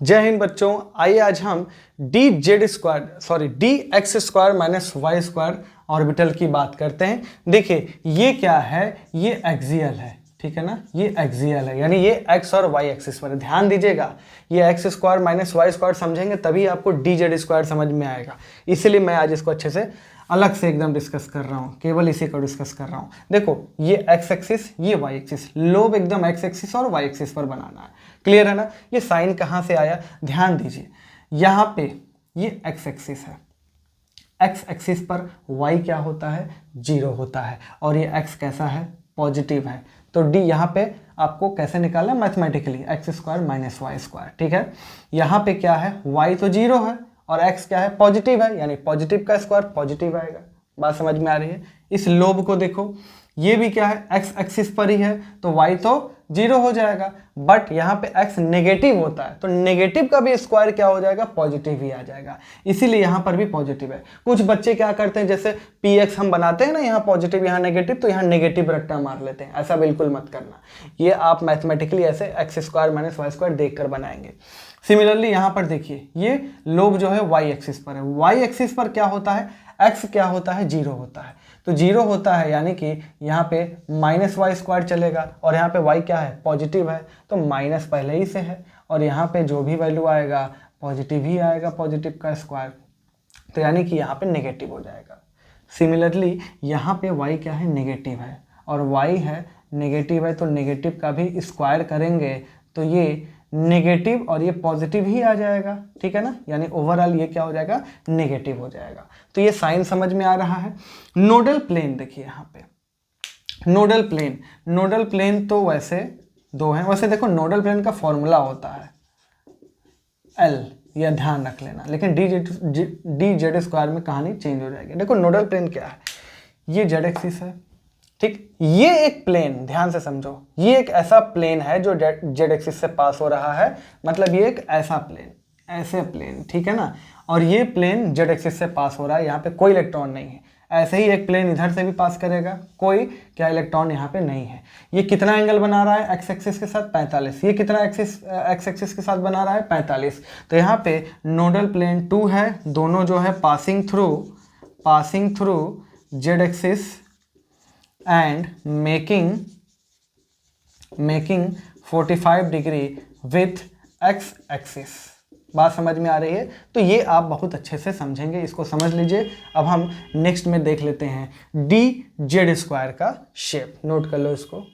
जय हिंद बच्चों, आइए आज हम d x square minus y square orbital की बात करते हैं। देखिए ये क्या है, ये एक्सियल है, ठीक है ना, ये एक्सियल है यानी ये एक्स और वाई एक्सिस पर है। ध्यान दीजिएगा, ये x square minus y square समझेंगे तभी आपको डी जेड स्क्वायर समझ में आएगा। इसीलिए मैं आज इसको अच्छे से अलग से एकदम डिस्कस कर रहा हूँ, केवल इसी को डिस्कस कर रहा हूँ। देखो ये एक्स एक्सिस, ये वाई एक्सिस, लोब एकदम एक्स एक्सिस और वाई एक्सिस पर बनाना है। क्लियर है ना। ये साइन कहाँ से आया, ध्यान दीजिए, यहाँ पे ये एक्स एक्सिस है, एक्स एक्सिस पर वाई क्या होता है, 0 होता है, और ये एक्स कैसा है, पॉजिटिव है। तो डी यहाँ पे आपको कैसे निकालना है, mathematically x square minus y square, ठीक है। यहाँ पे क्या है, वाई तो 0 है और एक्स क्या है, पॉजिटिव है, यानी पॉजिटिव का स्क्वायर पॉजिटिव आएगा। बात समझ में आ रही है। इस लोब को देखो, ये भी क्या है, एक्स एक्सिस पर ही है, तो वाई तो 0 हो जाएगा, बट यहाँ पे एक्स नेगेटिव होता है, तो नेगेटिव का भी स्क्वायर क्या हो जाएगा, पॉजिटिव ही आ जाएगा, इसीलिए यहाँ पर भी पॉजिटिव है। कुछ बच्चे क्या करते हैं, जैसे पी एक्स हम बनाते हैं ना, यहाँ पॉजिटिव यहाँ नेगेटिव, तो यहाँ नेगेटिव रट्टा मार लेते हैं। ऐसा बिल्कुल मत करना, ये आप मैथमेटिकली ऐसे x square minus y square देख कर बनाएंगे। सिमिलरली यहाँ पर देखिए, ये लोब जो है वाई एक्सिस पर है, वाई एक्सिस पर क्या होता है, एक्स क्या होता है, 0 होता है, तो 0 होता है यानी कि यहाँ पे माइनस वाई स्क्वायर चलेगा, और यहाँ पे वाई क्या है, पॉजिटिव है, तो माइनस पहले ही से है, और यहाँ पे जो भी वैल्यू आएगा पॉजिटिव ही आएगा, पॉजिटिव का स्क्वायर, तो यानी कि यहाँ पे नेगेटिव हो जाएगा। सिमिलरली यहाँ पे वाई क्या है, नेगेटिव है, और वाई है नेगेटिव है, तो नेगेटिव का भी स्क्वायर करेंगे तो ये नेगेटिव और ये पॉजिटिव ही आ जाएगा, ठीक है ना, यानी ओवरऑल ये क्या हो जाएगा, नेगेटिव हो जाएगा। तो ये साइन समझ में आ रहा है। नोडल प्लेन देखिए यहाँ पे, नोडल प्लेन तो वैसे दो हैं, वैसे देखो नोडल प्लेन का फॉर्मूला होता है एल, यह ध्यान रख लेना, लेकिन डी जेड स्क्वायर में कहानी चेंज हो जाएगी। देखो नोडल प्लेन क्या है, ये जेड एक्सिस है, ठीक, ये एक प्लेन, ध्यान से समझो, ये एक ऐसा प्लेन है जो जेड एक्सिस से पास हो रहा है, मतलब ये एक ऐसा प्लेन, ऐसे प्लेन, ठीक है ना, और ये प्लेन जेड एक्सिस से पास हो रहा है, यहाँ पे कोई इलेक्ट्रॉन नहीं है। ऐसे ही एक प्लेन इधर से भी पास करेगा, कोई क्या इलेक्ट्रॉन यहाँ पे नहीं है। ये कितना एंगल बना रहा है, एक्स एक्सिस के साथ 45, ये कितना एक्स एक्सिस के साथ बना रहा है, 45। तो यहाँ पे नोडल प्लेन 2 है, दोनों जो है passing through Z axis and making 45 degree with x axis. बात समझ में आ रही है। तो ये आप बहुत अच्छे से समझेंगे, इसको समझ लीजिए। अब हम नेक्स्ट में देख लेते हैं डी जेड स्क्वायर का शेप, नोट कर लो इसको।